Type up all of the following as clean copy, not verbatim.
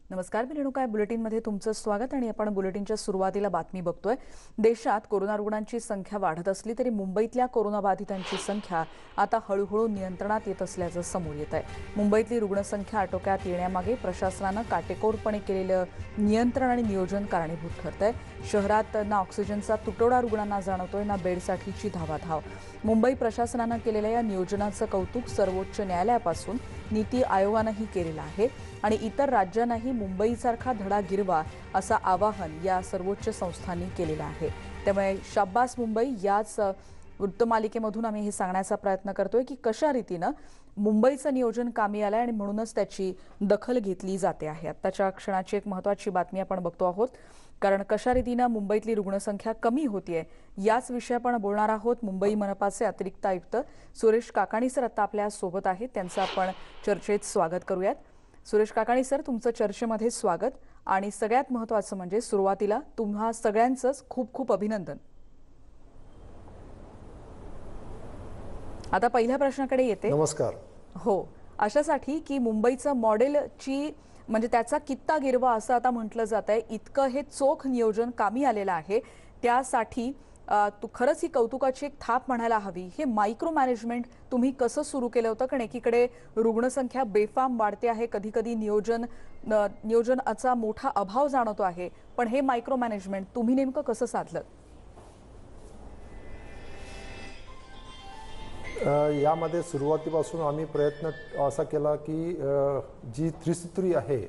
नमस्कार, मी रेणुका. बुलेटिनमध्ये तुमचं स्वागत. आणि आपण बुलेटिनच्या सुरुवातीला बातमी बघतोय. देशात कोरोना रुग्णांची संख्या वाढत असली तरी मुंबईतल्या कोरोनाबाधितांची संख्या आता हळूहळू नियंत्रणात येत असल्याचं समोर येत आहे. मुंबईतली रुग्णसंख्या आटोक्यात येण्यामागे प्रशासनानं काटेकोरपणे केलेलं नियंत्रण आणि नियोजन कारणीभूत ठरतंय. शहरात ना ऑक्सिजनचा तुटवडा रुग्णांना जाणवतोय ना बेडसाठीची धावाधाव. मुंबई प्रशासनानं केलेल्या या नियोजनाचं कौतुक सर्वोच्च न्यायालयापासून नीती आयोगानंही केलेलं आहे आणि इतर राज्यांनाही मुंबईसारखा धडा गिरवा असं आवाहन या सर्वोच्च संस्थांनी केलेलं आहे. त्यामुळे शाब्बास मुंबई याच वृत्तमालिकेमधून आम्ही हे सांगण्याचा प्रयत्न करतोय की कशा रीतीनं मुंबईचं नियोजन कामी आलंय आणि म्हणूनच त्याची दखल घेतली जाते आहे. आत्ताच्या क्षणाची एक महत्त्वाची बातमी आपण बघतो आहोत, कारण कशा रीतीनं मुंबईतली रुग्णसंख्या कमी होतीये याच विषय आपण बोलणार आहोत. मुंबई मनपाचे अतिरिक्त आयुक्त सुरेश काकाणी सर आता आपल्या सोबत आहेत, त्यांचं आपण चर्चेत स्वागत करूयात. सुरेश काकाणी सर, तुमचं चर्चेमध्ये स्वागत. आणि सगळ्यात महत्त्वाचं म्हणजे सुरुवातीला तुम्हा सगळ्यांचंच खूप खूप अभिनंदन. आता पहिल्या प्रश्नाकडे येते. नमस्कार. हो, अशासाठी की मुंबईचं मॉडेलची म्हणजे त्याचा कित्ता गिरवा असं आता म्हटलं जात आहे, इतकं हे चोख नियोजन कामी आलेलं आहे. त्यासाठी खरंच ही कौतुकाची एक थाप म्हणायला हवी. हे मायक्रो मॅनेजमेंट तुम्ही कसं सुरू केलं होतं? कारण एकीकडे रुग्णसंख्या बेफाम वाढते आहे, कधी कधी नियोजनाचा मोठा अभाव जाणवतो आहे, पण हे मायक्रो मॅनेजमेंट तुम्ही नेमकं कसं साधलं? यामध्ये सुरुवातीपासून आम्ही प्रयत्न असा केला की जी त्रिसूत्री आहे,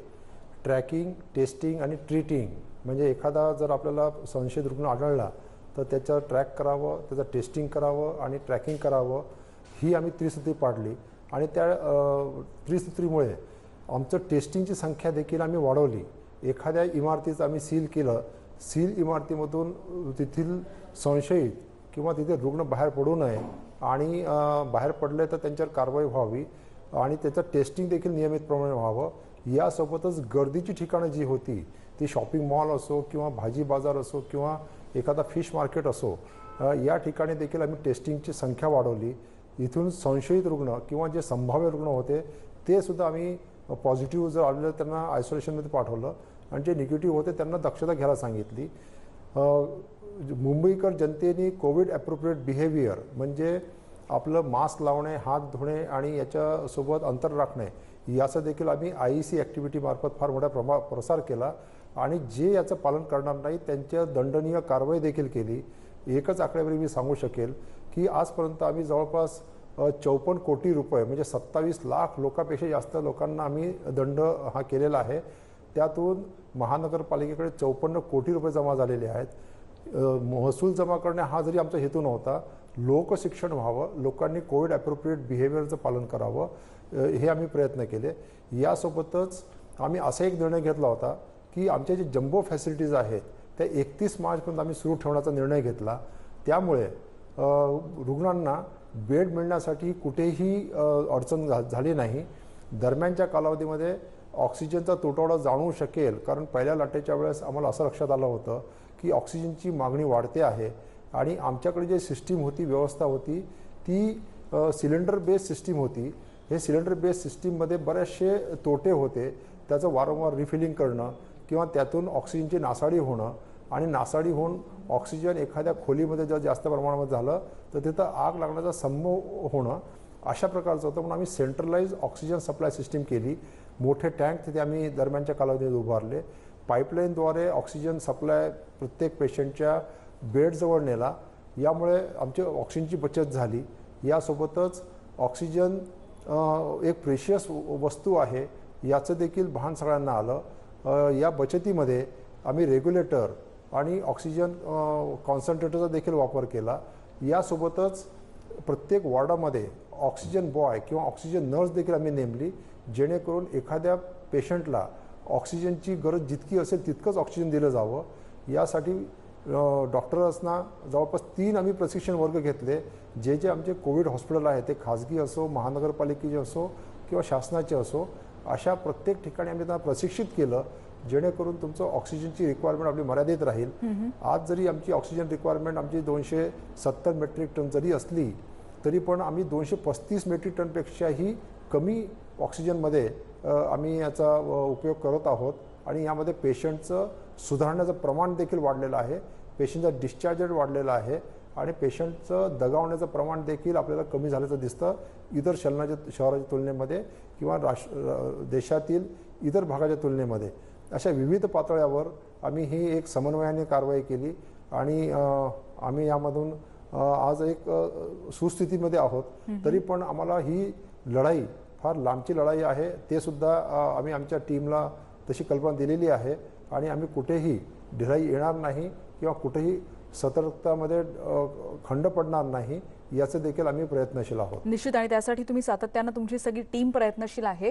ट्रॅकिंग, टेस्टिंग आणि ट्रीटिंग, म्हणजे एखादा जर आपल्याला संशयित रुग्ण आढळला तर त्याचं ट्रॅक करावं, त्याचं टेस्टिंग करावं आणि ट्रॅकिंग करावं, ही आम्ही त्रिसूत्री पाडली. आणि त्या त्रिसूत्रीमुळे आमचं टेस्टिंगची संख्या देखील आम्ही वाढवली. एखाद्या इमारतीचं आम्ही सील केलं, सील इमारतीमधून तेथील संशयित किंवा तिथे रुग्ण बाहेर पडू नये आणि बाहेर पडले तर त्यांच्यावर कारवाई व्हावी आणि त्याचं टेस्टिंग देखील नियमितप्रमाणे व्हावं. यासोबतच गर्दीची ठिकाणं जी होती ती शॉपिंग मॉल असो किंवा भाजी बाजार असो किंवा एखादा फिश मार्केट असो, या ठिकाणी देखील आम्ही टेस्टिंगची संख्या वाढवली. इथून संशयित रुग्ण किंवा जे संभाव्य रुग्ण होते ते सुद्धा आम्ही पॉझिटिव्ह जर आलेलं त्यांना आयसोलेशनमध्ये पाठवलं आणि जे निगेटिव्ह होते त्यांना दक्षता घ्यायला सांगितली. मुंबईकर जनतेने कोविड ॲप्रोप्रिएट बिहेवियर म्हणजे आपलं मास्क लावणे, हात धुणे आणि याच्यासोबत अंतर राखणे याचा देखील आम्ही IEC ॲक्टिव्हिटीमार्फत फार मोठ्या प्रसार केला आणि जे याचं पालन करणार नाही त्यांच्या दंडनीय कारवाई देखील केली. एकच आकडेवारी मी सांगू शकेल की आजपर्यंत आम्ही जवळपास 54 कोटी रुपये म्हणजे 27 लाख लोकांपेक्षा जास्त लोकांना आम्ही दंड हा केलेला आहे. त्यातून महानगरपालिकेकडे 54 कोटी रुपये जमा झालेले आहेत. महसूल जमा करणे हा जरी आमचा हेतू नव्हता, लोकशिक्षण व्हावं, लोकांनी कोविड ॲप्रोप्रिएट बिहेवियरचं पालन करावं, हे आम्ही प्रयत्न केले. यासोबतच आम्ही असा एक निर्णय घेतला होता की आमच्या जे जम्बो फॅसिलिटीज आहेत त्या 31 मार्चपर्यंत आम्ही सुरू ठेवण्याचा निर्णय घेतला. त्यामुळे रुग्णांना बेड मिळण्यासाठी कुठेही अडचण झाली नाही. दरम्यानच्या कालावधीमध्ये ऑक्सिजनचा तुटवडा जाणवू शकेल, कारण पहिल्या लाटेच्या वेळेस आम्हाला असं लक्षात आलं होतं की ऑक्सिजनची मागणी वाढते आहे आणि आमच्याकडे जे सिस्टीम होती, व्यवस्था होती, ती सिलेंडर बेस्ड सिस्टीम होती. हे सिलेंडर बेस्ड सिस्टीममध्ये बरेचसे तोटे होते. त्याचं वारंवार रिफिलिंग करणं किंवा त्यातून ऑक्सिजनची नासाडी होणं आणि नासाडी होऊन ऑक्सिजन एखाद्या खोलीमध्ये जर जास्त प्रमाणामध्ये झालं तर तिथं आग लागण्याचा संभव होणं, अशा प्रकारचं होतं. म्हणून आम्ही सेंट्रलाइज ऑक्सिजन सप्लाय सिस्टीम केली. मोठे टँक तिथे आम्ही दरम्यानच्या कालावधीत उभारले. पाईपलाईनद्वारे ऑक्सिजन सप्लाय प्रत्येक पेशंटच्या बेडजवळ नेला. यामुळे आमची ऑक्सिजनची बचत झाली. यासोबतच ऑक्सिजन एक प्रेशियस वस्तू आहे याचं देखील भान सगळ्यांना आलं. या बचतीमध्ये आम्ही रेग्युलेटर आणि ऑक्सिजन कॉन्सन्ट्रेटरचा देखील वापर केला. यासोबतच प्रत्येक वॉर्डामध्ये ऑक्सिजन बॉय किंवा ऑक्सिजन नर्स देखील आम्ही नेमली, जेणेकरून एखाद्या पेशंटला ऑक्सिजनची गरज जितकी असेल तितकंच ऑक्सिजन दिलं जावं. यासाठी डॉक्टर्सना जवळपास 3 आम्ही प्रशिक्षण वर्ग घेतले. जे आमचे कोविड हॉस्पिटल आहे ते खाजगी असो, महानगरपालिकेचे असो किंवा शासनाचे असो, अशा प्रत्येक ठिकाणी आम्ही त्यांना प्रशिक्षित केलं, जेणेकरून तुमचं ऑक्सिजनची रिक्वायरमेंट आपली मर्यादित राहील. आज जरी आमची ऑक्सिजन रिक्वायरमेंट आमची 270 मेट्रिक टन जरी असली तरी पण आम्ही 235 मेट्रिक टनपेक्षाही कमी ऑक्सिजनमध्ये आम्ही याचा उपयोग करत आहोत आणि यामध्ये पेशंटचं सुधारण्याचं प्रमाण देखील वाढलेलं आहे, पेशंटचा डिस्चार्ज रेट वाढलेला आहे आणि पेशंटचं दगावण्याचं प्रमाण देखील आपल्याला कमी झाल्याचं दिसतं इतर शहराच्या तुलनेमध्ये किंवा देशातील इतर भागाच्या तुलनेमध्ये. अशा विविध पातळ्यावर आम्ही ही एक समन्वयाने कारवाई केली आणि आम्ही यामधून आज एक सुस्थितीमध्ये आहोत. तरी पण आम्हाला ही लढाई फार लांबची लढाई आहे, ते सुद्धा आम्ही आमच्या टीमला तशी कल्पना दिलेली आहे आणि आम्ही कुठेही ढिलाई येणार नाही किंवा कुठेही सतर्कतामध्ये खंड पडणार नाही याचे देखील आम्ही प्रयत्नशील आहोत. निश्चित, आणि त्यासाठी तुम्ही सातत्यानं तुमची सगळी टीम प्रयत्नशील आहे.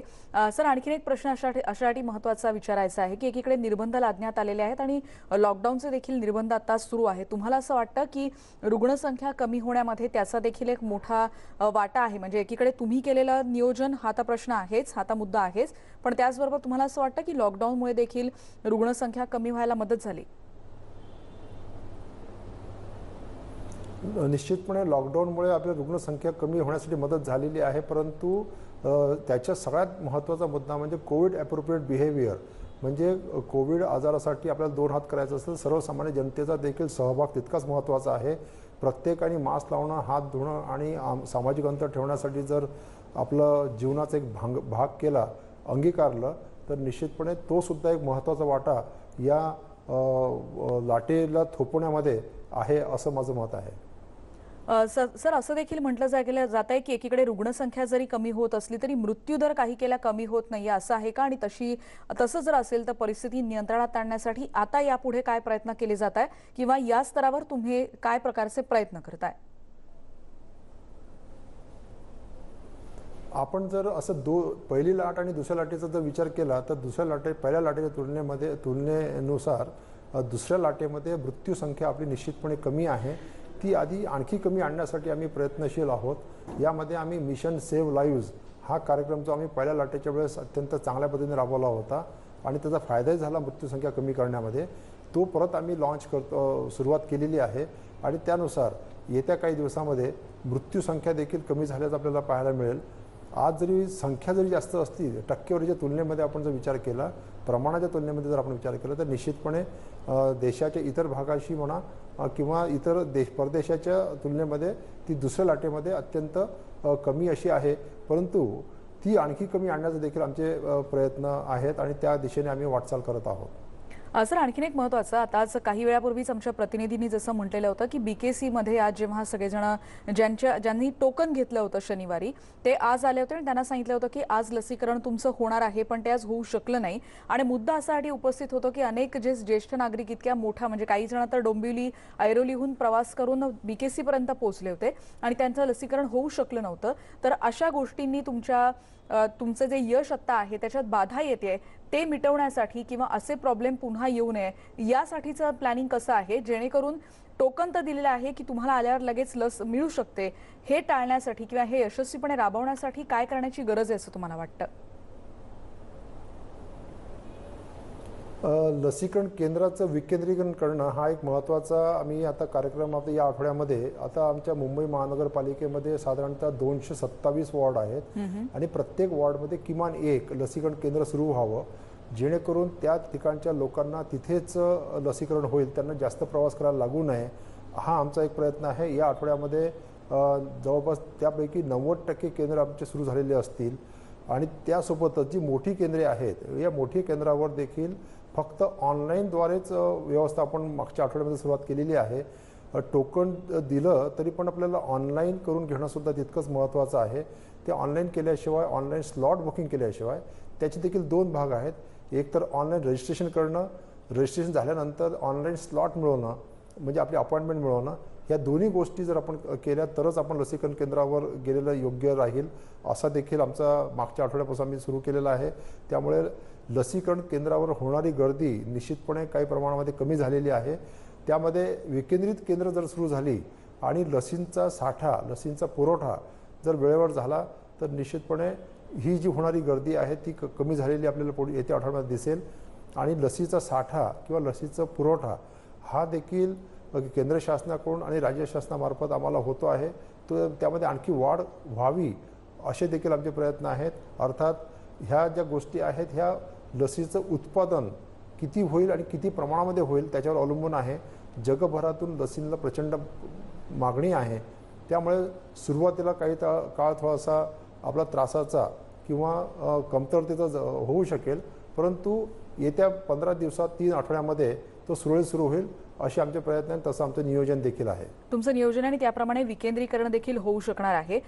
सर, आणखीन एक प्रश्न अशासाठी महत्त्वाचा विचारायचा आहे की एकीकडे निर्बंध लादण्यात आलेले आहेत आणि लॉकडाऊनचे देखील निर्बंध आता सुरू आहेत. तुम्हाला असं वाटतं की रुग्णसंख्या कमी होण्यामध्ये त्याचा देखील एक मोठा वाटा आहे? म्हणजे एकीकडे तुम्ही केलेलं नियोजन हा तर प्रश्न आहेच, हा तर मुद्दा आहेच, पण त्याचबरोबर तुम्हाला असं वाटतं की लॉकडाऊनमुळे देखील रुग्णसंख्या कमी व्हायला मदत झाली? निश्चितपणे लॉकडाऊनमुळे आपल्या रुग्णसंख्या कमी होण्यासाठी मदत झालेली आहे, परंतु त्याच्या सगळ्यात महत्त्वाचा मुद्दा म्हणजे कोविड ॲप्रोप्रिएट बिहेवियर. म्हणजे कोविड आजारासाठी आपल्याला 2 हात करायचं असेल, सर्वसामान्य जनतेचा देखील सहभाग तितकाच महत्त्वाचा आहे. प्रत्येकाने मास्क लावणं, हात धुणं आणि सामाजिक अंतर ठेवण्यासाठी जर आपलं जीवनाचा एक भाग केला, अंगीकारलं, तर निश्चितपणे तो सुद्धा एक महत्त्वाचा वाटा या लाटेला थोपवण्यामध्ये आहे असं माझं मत आहे. सर, असं देखील म्हटलं जात आहे की एकीकडे रुग्णसंख्या जरी कमी होत असली तरी मृत्यूदर काही केला कमी होत नाहीये, असं आहे का? आणि तसं जर असेल तर परिस्थिती नियंत्रणात आणण्यासाठी आता यापुढे काय प्रयत्न केले जात आहे किंवा या स्तरावर तुम्ही काय प्रकारचे प्रयत्न करताय? आपण जर असं पहिली लाट आणि दुसऱ्या लाटेचा जर विचार केला तर पहिल्या लाटेच्या तुलनेनुसार दुसऱ्या लाटेमध्ये मृत्यूसंख्या आपली निश्चितपणे कमी आहे. ती आधी आणखी कमी आणण्यासाठी आम्ही प्रयत्नशील आहोत. यामध्ये आम्ही मिशन सेव्ह लाईव्ज हा कार्यक्रम जो आम्ही पहिल्या लाटेच्या वेळेस अत्यंत चांगल्या पद्धतीने राबवला होता आणि त्याचा फायदाही झाला मृत्यूसंख्या कमी करण्यामध्ये, तो परत आम्ही सुरुवात केलेली आहे आणि त्यानुसार येत्या काही दिवसामध्ये मृत्यूसंख्या देखील कमी झाल्याचं आपल्याला पाहायला मिळेल. आज जरी संख्या जरी जास्त असती, टक्केवारीच्या तुलनेमध्ये आपण जर विचार केला, प्रमाणाच्या तुलनेमध्ये जर आपण विचार केला, तर निश्चितपणे देशाच्या इतर भागाशी म्हणा किंवा इतर परदेशाच्या तुलनेमध्ये ती दुसऱ्या लाटेमध्ये अत्यंत कमी अशी आहे, परंतु ती आणखी कमी आणण्याचे देखील आमचे प्रयत्न आहेत आणि त्या दिशेने आम्ही वाटचाल करत आहोत. सर, आणखीन एक महत्त्वाचं, आताच काही वेळापूर्वीच आमच्या प्रतिनिधींनी जसं म्हटलेलं होतं की BKC मध्ये आज जेव्हा सगळेजण ज्यांनी टोकन घेतलं होतं शनिवारी, ते आज आले होते आणि त्यांना सांगितलं होतं की आज लसीकरण तुमचं होणार आहे, पण ते आज होऊ शकलं नाही. आणि मुद्दा असासाठी उपस्थित होतो की अनेक जे ज्येष्ठ नागरिक इतक्या मोठा, म्हणजे काही जण तर डोंबिवली ऐरोलीहून प्रवास करून BKC पर्यंत पोहोचले होते आणि त्यांचं लसीकरण होऊ शकलं नव्हतं. तर अशा गोष्टींनी तुमचं जे यश आता आहे त्याच्यात बाधा येते, ते मिटवण्यासाठी किंवा असे प्रॉब्लेम पुन्हा येऊ नये यासाठीचं प्लॅनिंग कसं आहे, जेणेकरून टोकन तर दिलेलं आहे की तुम्हाला आल्यावर लगेच लस मिळू शकते, हे टाळण्यासाठी किंवा हे यशस्वीपणे राबवण्यासाठी काय करण्याची गरज आहे असं तुम्हाला वाटतं? लसीकरण केंद्राचं विकेंद्रीकरण करणं हा एक महत्त्वाचा आम्ही आता कार्यक्रम आता या आठवड्यामध्ये, आता आमच्या मुंबई महानगरपालिकेमध्ये साधारणतः 227 वॉर्ड आहेत आणि प्रत्येक वॉर्डमध्ये किमान एक लसीकरण केंद्र सुरू व्हावं, जेणेकरून त्या ठिकाणच्या लोकांना तिथेच लसीकरण होईल, त्यांना जास्त प्रवास करायला लागू नये, हा आमचा एक प्रयत्न आहे. या आठवड्यामध्ये जवळपास त्यापैकी 90% केंद्र आमचे सुरू झालेले असतील आणि त्यासोबतच जी मोठी केंद्रे आहेत, या मोठी केंद्रावर देखील फक्त ऑनलाईनद्वारेच व्यवस्था आपण मागच्या आठवड्यामध्ये सुरुवात केलेली आहे. टोकन दिलं तरी पण आपल्याला ऑनलाईन करून घेणंसुद्धा तितकंच महत्त्वाचं आहे. ते ऑनलाईन केल्याशिवाय, ऑनलाईन स्लॉट बुकिंग केल्याशिवाय त्याचे देखील 2 भाग आहेत. एक तर ऑनलाईन रजिस्ट्रेशन करणं, रजिस्ट्रेशन झाल्यानंतर ऑनलाईन स्लॉट मिळवणं, म्हणजे आपली अपॉइंटमेंट मिळवणं. या दोन्ही गोष्टी जर आपण केल्या तरच आपण लसीकरण केंद्रावर गेलेलं योग्य राहील, असा देखील आमचा मागच्या आठवड्यापासून आम्ही सुरू केलेला आहे. त्यामुळे लसीकरण केंद्रावर होणारी गर्दी निश्चितपणे काही प्रमाणामध्ये कमी झालेली आहे. त्यामध्ये विकेंद्रित केंद्र जर सुरू झाली आणि लसींचा साठा, लसींचा पुरवठा जर वेळेवर झाला तर निश्चितपणे ही जी होणारी गर्दी आहे ती कमी झालेली आपल्याला येत्या आठवड्यात दिसेल आणि लसीचा साठा किंवा लसीचा पुरवठा हा देखील केंद्र शासनाकडून आणि राज्य शासनामार्फत आम्हाला होतो आहे. तो त्यामध्ये आणखी वाढ व्हावी असे देखील आमचे प्रयत्न आहेत. अर्थात ह्या ज्या गोष्टी आहेत ह्या लसीचं उत्पादन किती होईल आणि किती प्रमाणामध्ये होईल त्याच्यावर अवलंबून आहे. जगभरातून लसींना प्रचंड मागणी आहे. त्यामुळे सुरुवातीला काही काळ थोडासा आपला त्रासाचा किंवा कमतरतेचा होऊ शकेल, परंतु येत्या 15 दिवसात 3 आठवड्यामध्ये तो सुरळीत सुरू होईल असे आमचे प्रयत्न आहेत. तसं आमचं नियोजन देखील आहे. तुमचं नियोजन आणि त्याप्रमाणे विकेंद्रीकरण देखील होऊ शकणार आहे.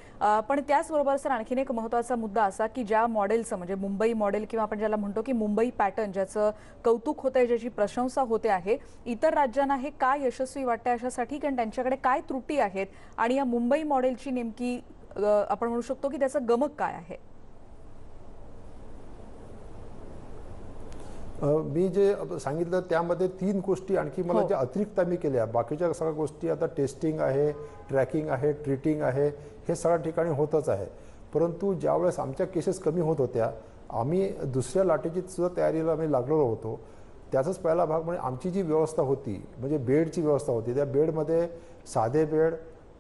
पण त्याचबरोबर सर आणखीन एक महत्त्वाचा मुद्दा असा की ज्या मॉडेलचं म्हणजे मुंबई मॉडेल किंवा आपण ज्याला म्हणतो की मुंबई पॅटर्न ज्याचं कौतुक होतंय, ज्याची प्रशंसा होते आहे, इतर राज्यांना हे काय यशस्वी वाटतंय अशासाठी कारण त्यांच्याकडे काय त्रुटी आहेत आणि या मुंबई मॉडेलची नेमकी आपण म्हणू शकतो की त्याचं गमक काय आहे? मी जे सांगितलं त्यामध्ये 3 गोष्टी आणखी मला ज्या अतिरिक्त आम्ही केल्या. बाकीच्या सगळ्या गोष्टी आता टेस्टिंग आहे, ट्रॅकिंग आहे, ट्रीटिंग आहे, हे सगळ्या ठिकाणी होतच आहे. परंतु ज्यावेळेस आमच्या केसेस कमी होत होत्या, आम्ही दुसऱ्या लाटेची सुद्धा तयारीला आम्ही लागलेलो होतो. त्याचाच पहिला भाग म्हणजे आमची जी व्यवस्था होती, म्हणजे बेडची व्यवस्था होती, त्या बेडमध्ये साधे बेड,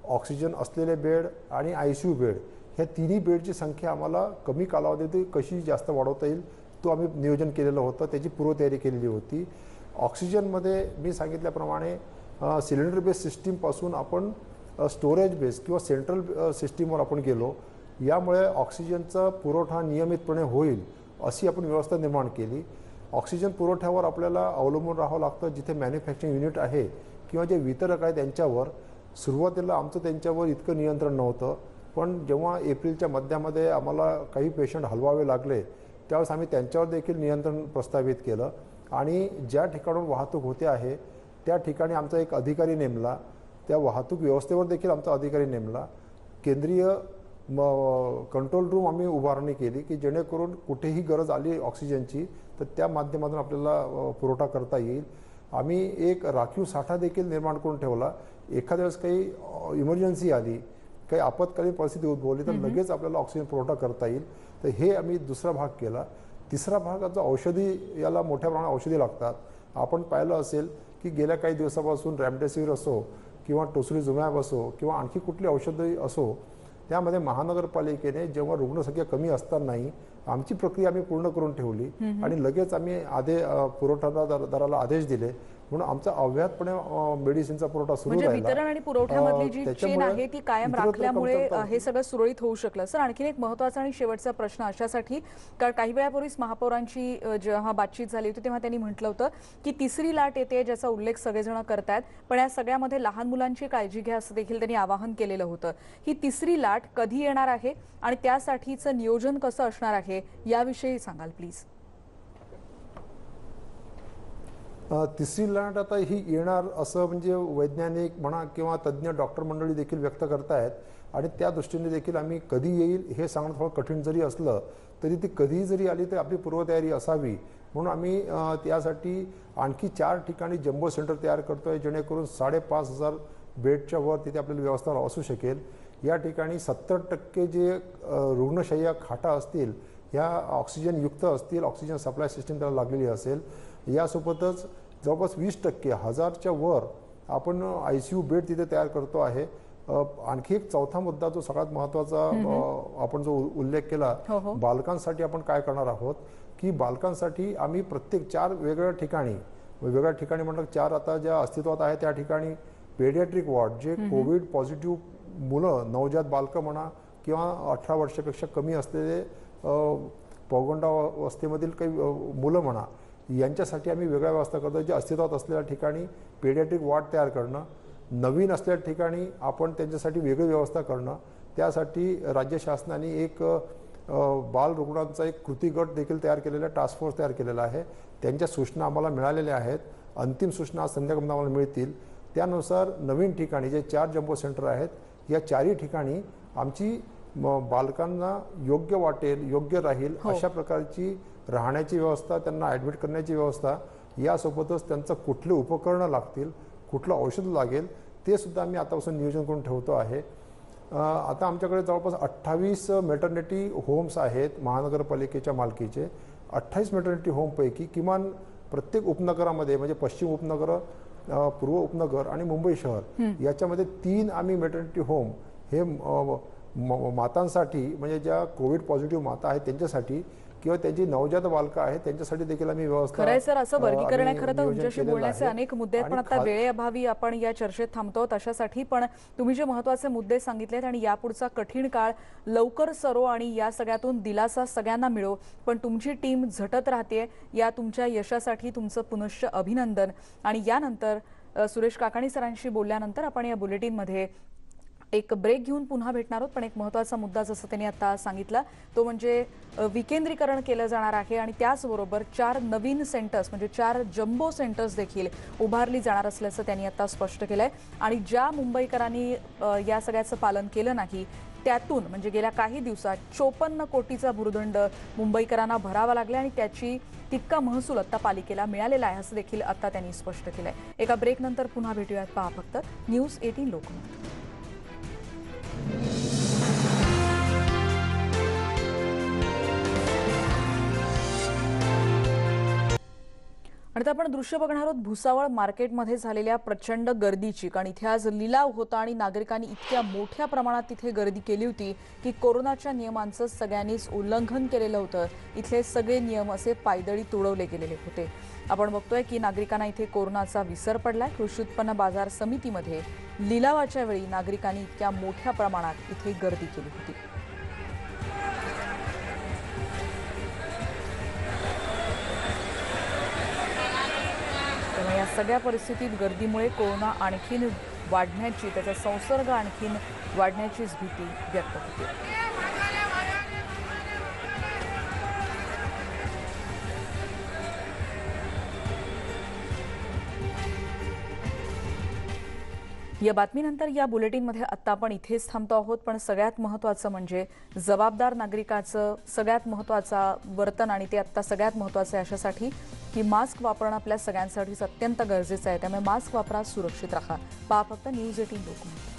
ऑक्सिजन असलेले बेड आणि ICU बेड, ह्या तिन्ही बेडची संख्या आम्हाला कमी कालावधीत कशी जास्त वाढवता येईल तो आम्ही नियोजन केलेलं होतं. त्याची पूर्वतयारी केलेली होती. ऑक्सिजनमध्ये मी सांगितल्याप्रमाणे सिलेंडर बेस सिस्टीमपासून आपण स्टोरेज बेस किंवा सेंट्रल सिस्टीमवर आपण गेलो. यामुळे ऑक्सिजनचा पुरवठा नियमितपणे होईल अशी आपण व्यवस्था निर्माण केली. ऑक्सिजन पुरवठ्यावर आपल्याला अवलंबून राहावं लागतं जिथे मॅन्युफॅक्चरिंग युनिट आहे किंवा जे वितरक आहे त्यांच्यावर. सुरुवातीला आमचं त्यांच्यावर इतकं नियंत्रण नव्हतं, पण जेव्हा एप्रिलच्या मध्यामध्ये आम्हाला काही पेशंट हलवावे लागले त्यावेळेस आम्ही त्यांच्यावर देखील नियंत्रण प्रस्थापित केलं आणि ज्या ठिकाणून वाहतूक होते आहे त्या ठिकाणी आमचा एक अधिकारी नेमला. त्या वाहतूक व्यवस्थेवर देखील आमचा अधिकारी नेमला. केंद्रीय कंट्रोल रूम आम्ही उभारणी केली की जेणेकरून कुठेही गरज आली ऑक्सिजनची तर त्या माध्यमातून आपल्याला पुरवठा करता येईल. आम्ही एक राखीव साठा देखील निर्माण करून ठेवला. एखाद्या वेळेस काही इमर्जन्सी आली, काही आपत्कालीन परिस्थिती उद्भवली तर लगेच आपल्याला ऑक्सिजन पुरवठा करता येईल. तर हे आम्ही दुसरा भाग केला. तिसरा भाग आता औषधी, याला मोठ्या प्रमाणात औषधी लागतात. आपण पाहिलं असेल की गेल्या काही दिवसापासून रॅमडेसिवीर असो किंवा टोसिलिझुमॅब असो किंवा आणखी कुठली औषधं असो, त्यामध्ये महानगरपालिकेने जेव्हा रुग्णसंख्या कमी असतानाही आमची प्रक्रिया आम्ही पूर्ण करून ठेवली आणि लगेच आम्ही पुरवठादाराला आदेश दिले. म्हणून आमचा अव्याहतपणे मेडिसिनचा पुरवठा सुरू म्हणजे राहिला. वितरण आणि पुरवठ्यामधली जी चेन आहे ती कायम राखल्यामुळे हे सगळं सुरळीत होऊ शकलं. सर आणखीन एक महत्त्वाचा आणि शेवटचा प्रश्न अशासाठी, कारण काही वेळापूर्वीच महापौरांची जेव्हा बातचीत झाली होती तेव्हा त्यांनी म्हटलं होतं की तिसरी लाट येते ज्याचा उल्लेख सगळेजण करतायत, पण या सगळ्यामध्ये लहान मुलांची काळजी घ्या असं देखील त्यांनी आवाहन केलेलं होतं. ही तिसरी लाट कधी येणार आहे आणि त्यासाठीचं नियोजन कसं असणार आहे याविषयी सांगाल प्लीज. तिसरी लाट आता ही येणार असं म्हणजे वैज्ञानिक म्हणा किंवा तज्ज्ञ डॉक्टर मंडळी देखील व्यक्त करतायत आणि त्या दृष्टीने देखील आम्ही कधी येईल हे सांगणं थोडं कठीण जरी असलं तरी ती कधीही जरी आली तरी आपली पूर्वतयारी असावी म्हणून आम्ही त्यासाठी आणखी 4 ठिकाणी जम्बो सेंटर तयार करतोय जेणेकरून 5,500 बेडच्या वर तिथे आपल्याला व्यवस्था असू शकेल. या ठिकाणी 70% जे रुग्णशय्या खाटा असतील ह्या ऑक्सिजन युक्त असतील, ऑक्सिजन सप्लाय सिस्टीम त्याला लागलेली असेल. यासोबतच जवळपास 20%1000च्या वर आपण ICU बेड तिथे तयार करतो आहे. आणखी एक चौथा मुद्दा जो सगळ्यात महत्त्वाचा आपण जो उल्लेख केला, बालकांसाठी आपण काय करणार आहोत की बालकांसाठी आम्ही प्रत्येक 4 वेगवेगळ्या ठिकाणी म्हणलं 4 आता ज्या अस्तित्वात आहे त्या ठिकाणी पेडियाट्रिक वॉर्ड, जे कोविड पॉझिटिव्ह मुलं, नवजात बालकं म्हणा किंवा 18 वर्षापेक्षा कमी असलेले पौगंडावस्थेमधील काही मुलं म्हणा, यांच्यासाठी आम्ही वेगळ्या व्यवस्था करतो. जे अस्तित्वात असलेल्या ठिकाणी पेडियाट्रिक वॉर्ड तयार करणं, नवीन असलेल्या ठिकाणी आपण त्यांच्यासाठी वेगळी व्यवस्था करणं. त्यासाठी राज्य शासनाने एक बाल रुग्णांचा एक कृती गट देखील तयार केलेला आहे, टास्क फोर्स तयार केलेला आहे. त्यांच्या सूचना आम्हाला मिळालेल्या आहेत. अंतिम सूचना आज संध्याकाळी आम्हाला मिळतील. त्यानुसार नवीन ठिकाणी जे 4 जम्बो सेंटर आहेत या 4ही ठिकाणी आमची बालकांना योग्य वाटेल, योग्य राहील अशा प्रकारची राहण्याची व्यवस्था, त्यांना ॲडमिट करण्याची व्यवस्था, यासोबतच त्यांचं कुठले उपकरणं लागतील, कुठलं औषध लागेल ते सुद्धा आम्ही आतापासून नियोजन करून ठेवतो आहे. आता आमच्याकडे जवळपास 28 मॅटर्निटी होम्स आहेत महानगरपालिकेच्या मालकीचे. 28 मॅटर्निटी होमपैकी किमान प्रत्येक उपनगरामध्ये म्हणजे पश्चिम उपनगर, पूर्व उपनगर आणि मुंबई शहर याच्यामध्ये 3 आम्ही मॅटर्निटी होम हे मातांसाठी म्हणजे ज्या कोविड पॉझिटिव्ह माता आहेत त्यांच्यासाठी किंवा त्यांची नवजात बालकं आहेत त्यांच्यासाठी देखील आम्ही व्यवस्था खरंय सर, असं वर्गीकरण आहे. आम्ही खरं तर नियोजन तुमच्याशी केलेलं बोलण्याचे आहे. अनेक मुद्दे आहेत, पण आणि आता वेळेअभावी आपण या चर्चेत थांबतो तशासाठी. पण तुम्ही जे महत्त्वाचे मुद्दे सांगितलेत आणि यापुढचा कठीण काळ लवकर सरो आणि या सगळ्यातून दिलासा सगळ्यांना मिळो, पण तुमची टीम झटत राहते. या तुमच्या यशासाठी तुमचं पुनश्च अभिनंदन. आणि यानंतर सुरेश काकाणी सरांशी बोलल्यानंतर आपण या बुलेटिनमध्ये एक ब्रेक घेऊन पुन्हा भेटणार आहोत. पण एक महत्त्वाचा मुद्दा जसं त्यांनी आता सांगितला तो म्हणजे विकेंद्रीकरण केलं जाणार आहे आणि त्याचबरोबर 4 नवीन सेंटर्स म्हणजे 4 जम्बो सेंटर्स देखील उभारली जाणार असल्याचं त्यांनी आता स्पष्ट केलंय. आणि ज्या मुंबईकरांनी या सगळ्याचं पालन केलं नाही त्यातून म्हणजे गेल्या काही दिवसात 54 कोटीचा भूर्दंड मुंबईकरांना भरावा लागला आणि त्याची तितका महसूल आता पालिकेला मिळालेला आहे असं देखील आता त्यांनी स्पष्ट केलंय. एका ब्रेकनंतर पुन्हा भेटूयात. पहा फक्त न्यूज 18 लोकमत. आणि आपण दृश्य बघणार आहोत भुसावळ मार्केटमध्ये झालेल्या प्रचंड गर्दीची. कारण इथे आज लिलाव होता आणि नागरिकांनी इतक्या मोठ्या प्रमाणात तिथे गर्दी केली होती की कोरोनाच्या नियमांचं सगळ्यांनीच उल्लंघन केलेलं होतं. इथले सगळे नियम असे पायदळी तुडवले गेलेले होते. आपण बघतोय की नागरिकांना इथे कोरोनाचा विसर पडलाय. कृषी उत्पन्न बाजार समितीमध्ये लिलावाच्या वेळी नागरिकांनी इतक्या मोठ्या प्रमाणात इथे गर्दी केली होती. या सगळ्या परिस्थितीत गर्दीमुळे कोरोना आणखीन वाढण्याची त्याचा संसर्ग आणखीन वाढण्याचीच भीती व्यक्त होते. या बातमीनंतर या बुलेटिनमध्ये आता आपण इथेच थांबतो आहोत. पण सगळ्यात महत्त्वाचं म्हणजे जबाबदार नागरिकाचं सगळ्यात महत्त्वाचा वर्तन आणि ते आता सगळ्यात महत्त्वाचं आहे अशासाठी की मास्क वापरणं आपल्या सगळ्यांसाठीच अत्यंत गरजेचं आहे. त्यामुळे मास्क वापरा, सुरक्षित राहा. पहा फक्त न्यूज 18 लोकमत.